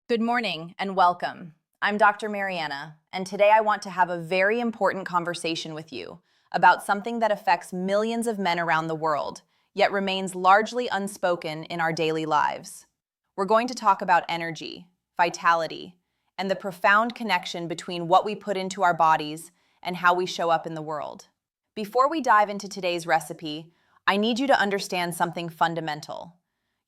Good morning and welcome. I'm Dr. Mariana, and today I want to have a very important conversation with you about something that affects millions of men around the world, yet remains largely unspoken in our daily lives. We're going to talk about energy, vitality, and the profound connection between what we put into our bodies and how we show up in the world. Before we dive into today's recipe, I need you to understand something fundamental.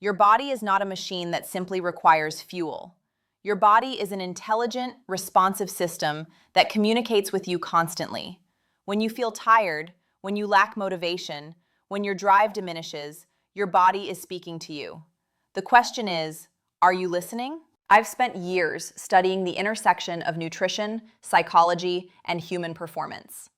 Your body is not a machine that simply requires fuel. Your body is an intelligent, responsive system that communicates with you constantly. When you feel tired, when you lack motivation, when your drive diminishes, your body is speaking to you. The question is, are you listening? I've spent years studying the intersection of nutrition, psychology, and human performance.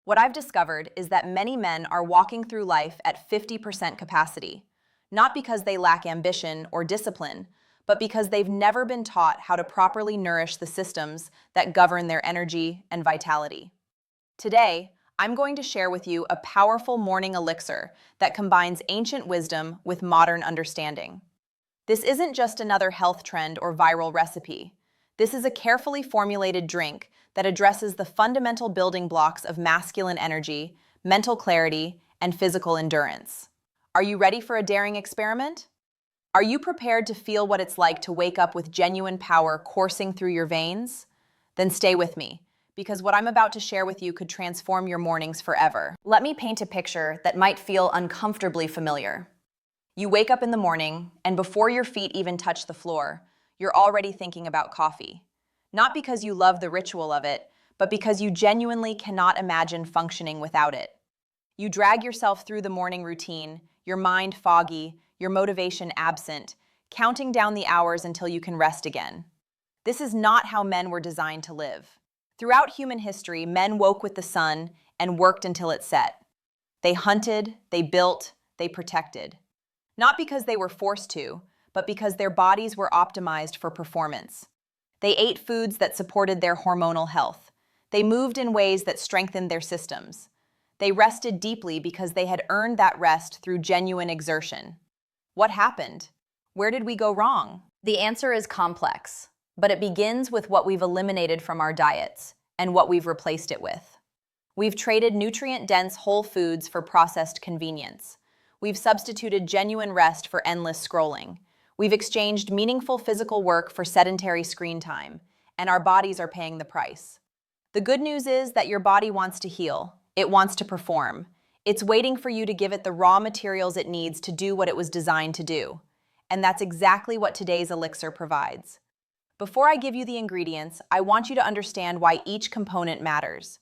What I've discovered is that many men are walking through life at 50% capacity, not because they lack ambition or discipline, but because they've never been taught how to properly nourish the systems that govern their energy and vitality. Today, I'm going to share with you a powerful morning elixir that combines ancient wisdom with modern understanding. This isn't just another health trend or viral recipe. This is a carefully formulated drink that addresses the fundamental building blocks of masculine energy, mental clarity, and physical endurance. Are you ready for a daring experiment? Are you prepared to feel what it's like to wake up with genuine power coursing through your veins? Then stay with me, because what I'm about to share with you could transform your mornings forever. Let me paint a picture that might feel uncomfortably familiar. You wake up in the morning, and before your feet even touch the floor, you're already thinking about coffee. Not because you love the ritual of it, but because you genuinely cannot imagine functioning without it. You drag yourself through the morning routine, your mind foggy, your motivation absent, counting down the hours until you can rest again. This is not how men were designed to live. Throughout human history, men woke with the sun and worked until it set. They hunted, they built, they protected. Not because they were forced to, but because their bodies were optimized for performance. They ate foods that supported their hormonal health. They moved in ways that strengthened their systems. They rested deeply because they had earned that rest through genuine exertion. What happened? Where did we go wrong? The answer is complex, but it begins with what we've eliminated from our diets and what we've replaced it with. We've traded nutrient-dense whole foods for processed convenience. We've substituted genuine rest for endless scrolling. We've exchanged meaningful physical work for sedentary screen time, and our bodies are paying the price. The good news is that your body wants to heal. It wants to perform. It's waiting for you to give it the raw materials it needs to do what it was designed to do. And that's exactly what today's elixir provides. Before I give you the ingredients, I want you to understand why each component matters.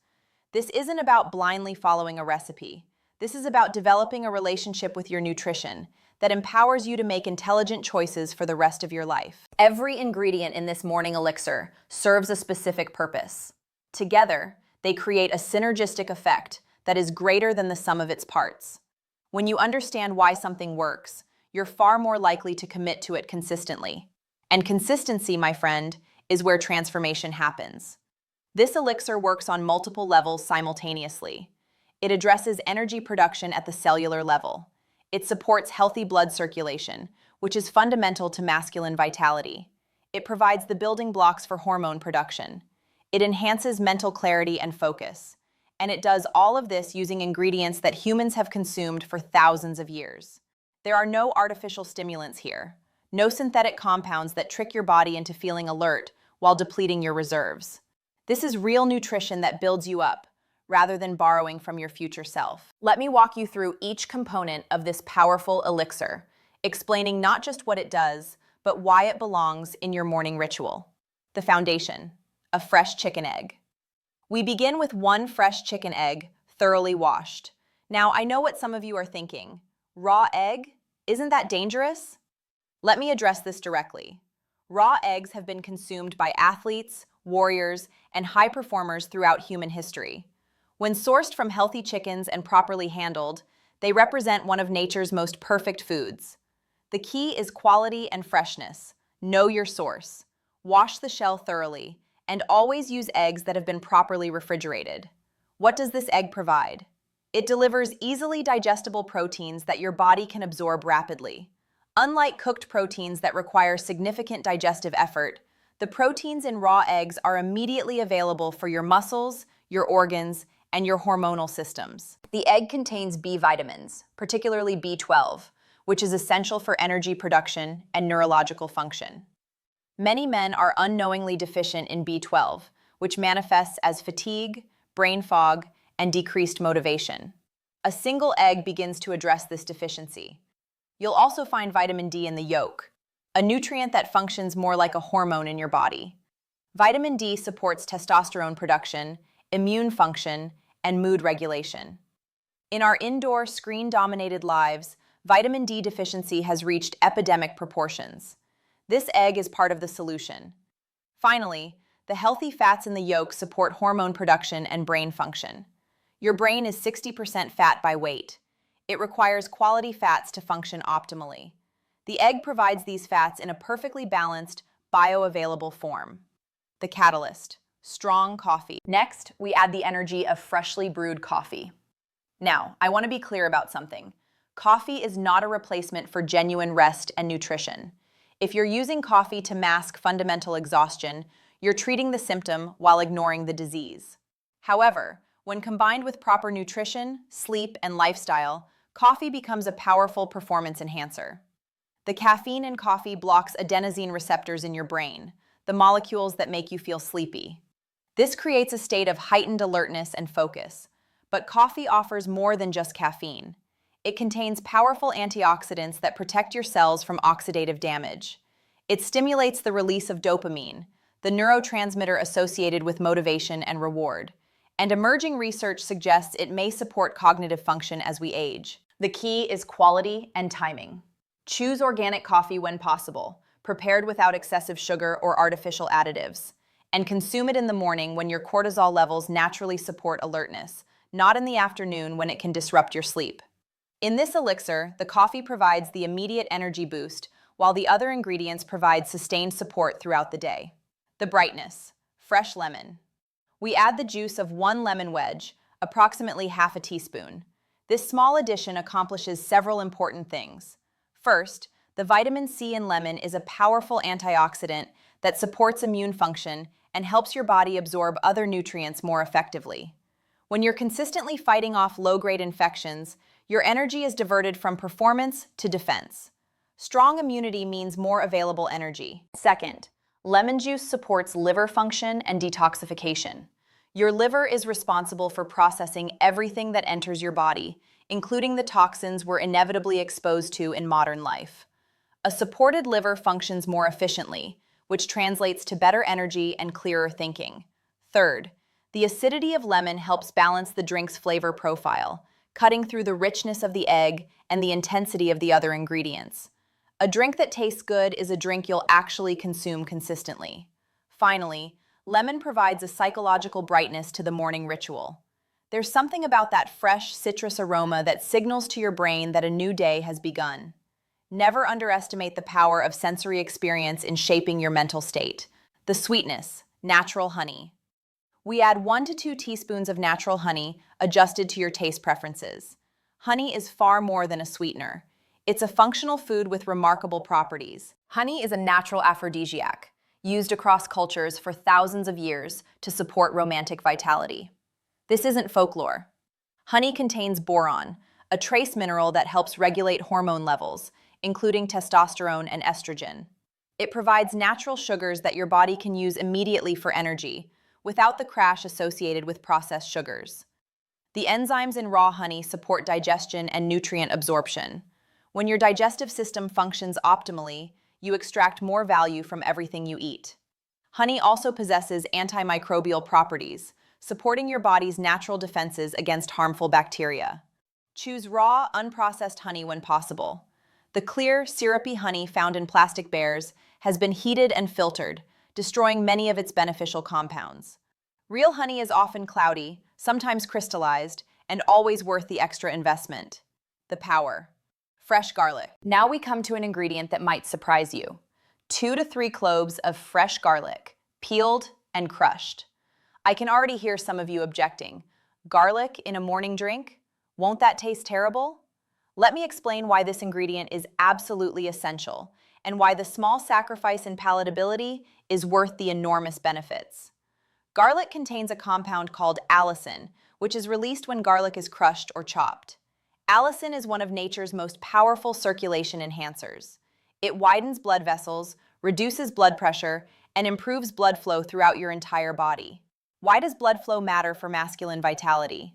This isn't about blindly following a recipe. This is about developing a relationship with your nutrition that empowers you to make intelligent choices for the rest of your life. Every ingredient in this morning elixir serves a specific purpose. Together, they create a synergistic effect that is greater than the sum of its parts. When you understand why something works, you're far more likely to commit to it consistently. And consistency, my friend, is where transformation happens. This elixir works on multiple levels simultaneously. It addresses energy production at the cellular level. It supports healthy blood circulation, which is fundamental to masculine vitality. It provides the building blocks for hormone production. It enhances mental clarity and focus. And it does all of this using ingredients that humans have consumed for thousands of years. There are no artificial stimulants here, no synthetic compounds that trick your body into feeling alert while depleting your reserves. This is real nutrition that builds you up, rather than borrowing from your future self. Let me walk you through each component of this powerful elixir, explaining not just what it does, but why it belongs in your morning ritual. The foundation, a fresh chicken egg. We begin with one fresh chicken egg, thoroughly washed. Now, I know what some of you are thinking. Raw egg? Isn't that dangerous? Let me address this directly. Raw eggs have been consumed by athletes, warriors, and high performers throughout human history. When sourced from healthy chickens and properly handled, they represent one of nature's most perfect foods. The key is quality and freshness. Know your source. Wash the shell thoroughly, and always use eggs that have been properly refrigerated. What does this egg provide? It delivers easily digestible proteins that your body can absorb rapidly. Unlike cooked proteins that require significant digestive effort, The proteins in raw eggs are immediately available for your muscles, your organs, and your hormonal systems. The egg contains B vitamins, particularly B12, which is essential for energy production and neurological function. Many men are unknowingly deficient in B12, which manifests as fatigue, brain fog, and decreased motivation. A single egg begins to address this deficiency. You'll also find vitamin D in the yolk, a nutrient that functions more like a hormone in your body. Vitamin D supports testosterone production, immune function, and mood regulation. In our indoor, screen-dominated lives, vitamin D deficiency has reached epidemic proportions. This egg is part of the solution. Finally, the healthy fats in the yolk support hormone production and brain function. Your brain is 60% fat by weight. It requires quality fats to function optimally. The egg provides these fats in a perfectly balanced, bioavailable form. The catalyst: strong coffee. Next, we add the energy of freshly brewed coffee. Now, I want to be clear about something. Coffee is not a replacement for genuine rest and nutrition. If you're using coffee to mask fundamental exhaustion, you're treating the symptom while ignoring the disease. However, when combined with proper nutrition, sleep, and lifestyle, coffee becomes a powerful performance enhancer. The caffeine in coffee blocks adenosine receptors in your brain, the molecules that make you feel sleepy. This creates a state of heightened alertness and focus. But coffee offers more than just caffeine. It contains powerful antioxidants that protect your cells from oxidative damage. It stimulates the release of dopamine, the neurotransmitter associated with motivation and reward. And emerging research suggests it may support cognitive function as we age. The key is quality and timing. Choose organic coffee when possible, prepared without excessive sugar or artificial additives. And consume it in the morning when your cortisol levels naturally support alertness, not in the afternoon when it can disrupt your sleep. In this elixir, the coffee provides the immediate energy boost, while the other ingredients provide sustained support throughout the day. The brightness: fresh lemon. We add the juice of 1 lemon wedge, approximately half a teaspoon. This small addition accomplishes several important things. First, the vitamin C in lemon is a powerful antioxidant that supports immune function and helps your body absorb other nutrients more effectively. When you're consistently fighting off low-grade infections, your energy is diverted from performance to defense. Strong immunity means more available energy. Second, lemon juice supports liver function and detoxification. Your liver is responsible for processing everything that enters your body, including the toxins we're inevitably exposed to in modern life. A supported liver functions more efficiently, which translates to better energy and clearer thinking. Third, the acidity of lemon helps balance the drink's flavor profile, cutting through the richness of the egg and the intensity of the other ingredients. A drink that tastes good is a drink you'll actually consume consistently. Finally, lemon provides a psychological brightness to the morning ritual. There's something about that fresh citrus aroma that signals to your brain that a new day has begun. Never underestimate the power of sensory experience in shaping your mental state. The sweetness: natural honey. We add 1 to 2 teaspoons of natural honey, adjusted to your taste preferences. Honey is far more than a sweetener. It's a functional food with remarkable properties. Honey is a natural aphrodisiac, used across cultures for thousands of years to support romantic vitality. This isn't folklore. Honey contains boron, a trace mineral that helps regulate hormone levels, including testosterone and estrogen. It provides natural sugars that your body can use immediately for energy, without the crash associated with processed sugars. The enzymes in raw honey support digestion and nutrient absorption. When your digestive system functions optimally, you extract more value from everything you eat. Honey also possesses antimicrobial properties, supporting your body's natural defenses against harmful bacteria. Choose raw, unprocessed honey when possible. The clear, syrupy honey found in plastic bears has been heated and filtered, destroying many of its beneficial compounds. Real honey is often cloudy, sometimes crystallized, and always worth the extra investment. The power: fresh garlic. Now we come to an ingredient that might surprise you. 2 to 3 cloves of fresh garlic, peeled and crushed. I can already hear some of you objecting. Garlic in a morning drink? Won't that taste terrible? Let me explain why this ingredient is absolutely essential and why the small sacrifice in palatability is worth the enormous benefits. Garlic contains a compound called allicin, which is released when garlic is crushed or chopped. Allicin is one of nature's most powerful circulation enhancers. It widens blood vessels, reduces blood pressure, and improves blood flow throughout your entire body. Why does blood flow matter for masculine vitality?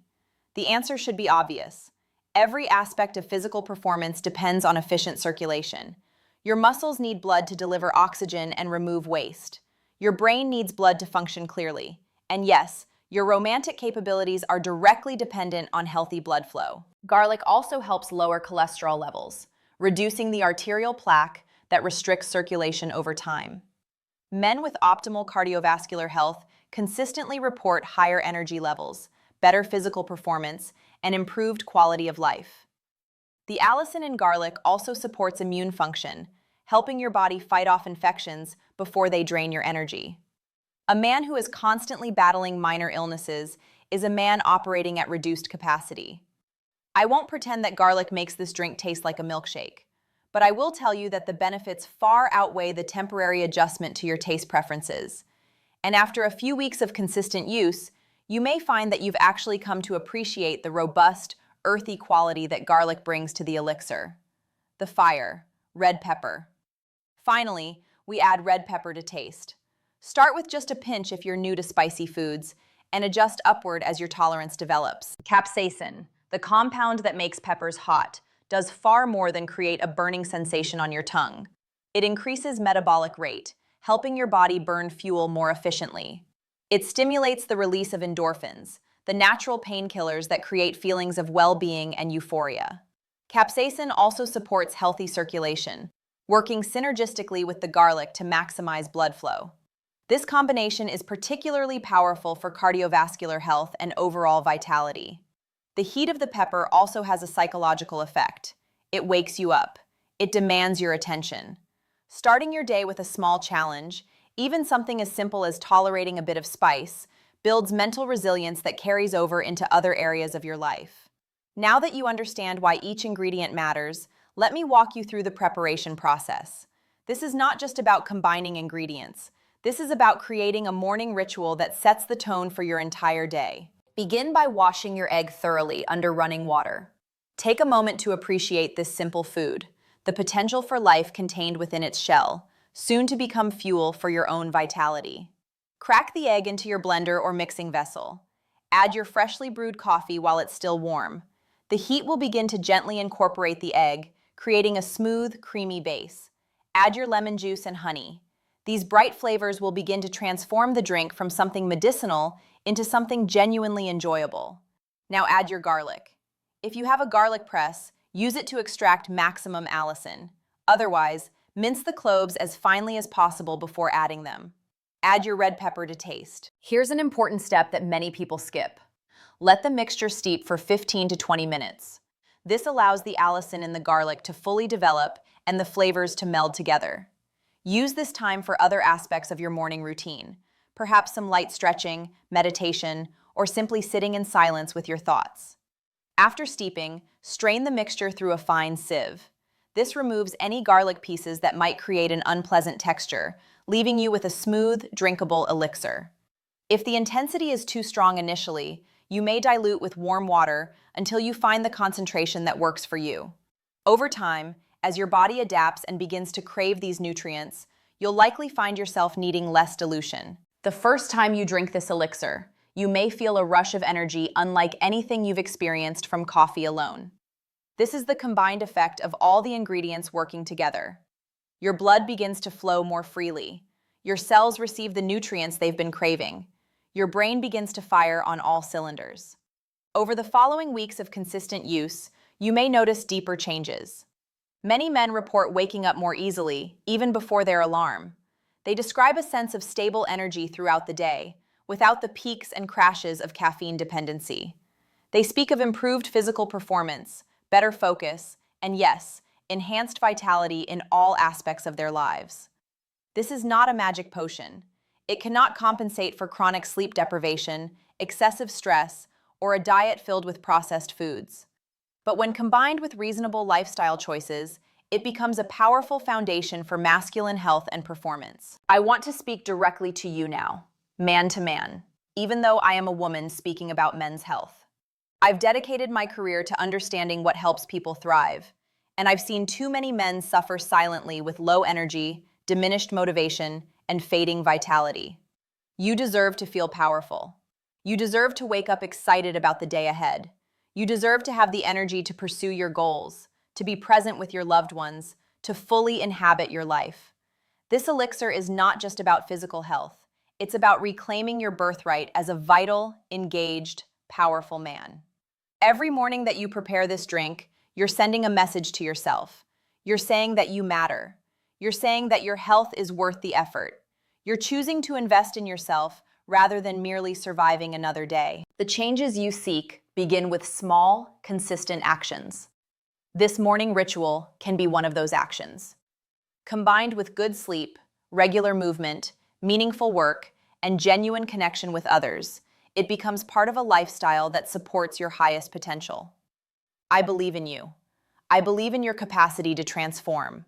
The answer should be obvious. Every aspect of physical performance depends on efficient circulation. Your muscles need blood to deliver oxygen and remove waste. Your brain needs blood to function clearly. And yes, your romantic capabilities are directly dependent on healthy blood flow. Garlic also helps lower cholesterol levels, reducing the arterial plaque that restricts circulation over time. Men with optimal cardiovascular health consistently report higher energy levels, better physical performance, and improved quality of life. The allicin in garlic also supports immune function, helping your body fight off infections before they drain your energy. A man who is constantly battling minor illnesses is a man operating at reduced capacity. I won't pretend that garlic makes this drink taste like a milkshake, but I will tell you that the benefits far outweigh the temporary adjustment to your taste preferences. And after a few weeks of consistent use, you may find that you've actually come to appreciate the robust, earthy quality that garlic brings to the elixir. The fire, red pepper. Finally, we add red pepper to taste. Start with just a pinch if you're new to spicy foods, and adjust upward as your tolerance develops. Capsaicin, the compound that makes peppers hot, does far more than create a burning sensation on your tongue. It increases metabolic rate, helping your body burn fuel more efficiently. It stimulates the release of endorphins, the natural painkillers that create feelings of well-being and euphoria. Capsaicin also supports healthy circulation, working synergistically with the garlic to maximize blood flow. This combination is particularly powerful for cardiovascular health and overall vitality. The heat of the pepper also has a psychological effect. It wakes you up. It demands your attention. Starting your day with a small challenge, even something as simple as tolerating a bit of spice, builds mental resilience that carries over into other areas of your life. Now that you understand why each ingredient matters, let me walk you through the preparation process. This is not just about combining ingredients. This is about creating a morning ritual that sets the tone for your entire day. Begin by washing your egg thoroughly under running water. Take a moment to appreciate this simple food, the potential for life contained within its shell, soon to become fuel for your own vitality. Crack the egg into your blender or mixing vessel. Add your freshly brewed coffee while it's still warm. The heat will begin to gently incorporate the egg, creating a smooth, creamy base. Add your lemon juice and honey. These bright flavors will begin to transform the drink from something medicinal into something genuinely enjoyable. Now add your garlic. If you have a garlic press, use it to extract maximum allicin. Otherwise, mince the cloves as finely as possible before adding them. Add your red pepper to taste. Here's an important step that many people skip. Let the mixture steep for 15 to 20 minutes. This allows the allicin in the garlic to fully develop and the flavors to meld together. Use this time for other aspects of your morning routine, perhaps some light stretching, meditation, or simply sitting in silence with your thoughts. After steeping, strain the mixture through a fine sieve. This removes any garlic pieces that might create an unpleasant texture, leaving you with a smooth, drinkable elixir. If the intensity is too strong initially, you may dilute with warm water until you find the concentration that works for you. Over time, as your body adapts and begins to crave these nutrients, you'll likely find yourself needing less dilution. The first time you drink this elixir, you may feel a rush of energy unlike anything you've experienced from coffee alone. This is the combined effect of all the ingredients working together. Your blood begins to flow more freely. Your cells receive the nutrients they've been craving. Your brain begins to fire on all cylinders. Over the following weeks of consistent use, you may notice deeper changes. Many men report waking up more easily, even before their alarm. They describe a sense of stable energy throughout the day, without the peaks and crashes of caffeine dependency. They speak of improved physical performance, better focus, and yes, enhanced vitality in all aspects of their lives. This is not a magic potion. It cannot compensate for chronic sleep deprivation, excessive stress, or a diet filled with processed foods. But when combined with reasonable lifestyle choices, it becomes a powerful foundation for masculine health and performance. I want to speak directly to you now, man to man, even though I am a woman speaking about men's health. I've dedicated my career to understanding what helps people thrive, and I've seen too many men suffer silently with low energy, diminished motivation, and fading vitality. You deserve to feel powerful. You deserve to wake up excited about the day ahead. You deserve to have the energy to pursue your goals, to be present with your loved ones, to fully inhabit your life. This elixir is not just about physical health. It's about reclaiming your birthright as a vital, engaged, powerful man. Every morning that you prepare this drink, you're sending a message to yourself. You're saying that you matter. You're saying that your health is worth the effort. You're choosing to invest in yourself rather than merely surviving another day. The changes you seek begin with small, consistent actions. This morning ritual can be one of those actions. Combined with good sleep, regular movement, meaningful work, and genuine connection with others, it becomes part of a lifestyle that supports your highest potential. I believe in you. I believe in your capacity to transform.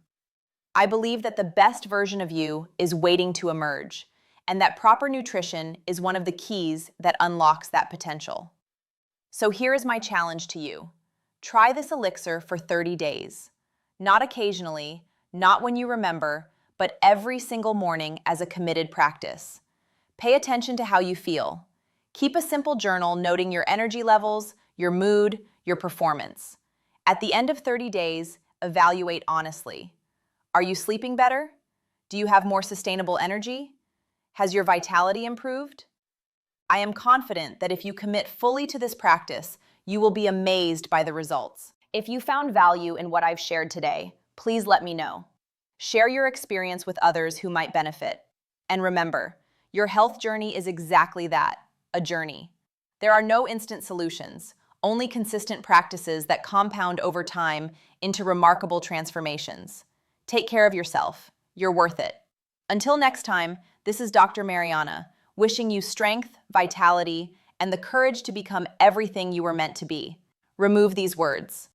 I believe that the best version of you is waiting to emerge, and that proper nutrition is one of the keys that unlocks that potential. So here is my challenge to you. Try this elixir for 30 days. Not occasionally, not when you remember, but every single morning as a committed practice. Pay attention to how you feel. Keep a simple journal noting your energy levels, your mood, your performance. At the end of 30 days, evaluate honestly. Are you sleeping better? Do you have more sustainable energy? Has your vitality improved? I am confident that if you commit fully to this practice, you will be amazed by the results. If you found value in what I've shared today, please let me know. Share your experience with others who might benefit. And remember, your health journey is exactly that, a journey. There are no instant solutions, only consistent practices that compound over time into remarkable transformations. Take care of yourself. You're worth it. Until next time, this is Dr. Mariana, wishing you strength, vitality, and the courage to become everything you were meant to be. Remove these words.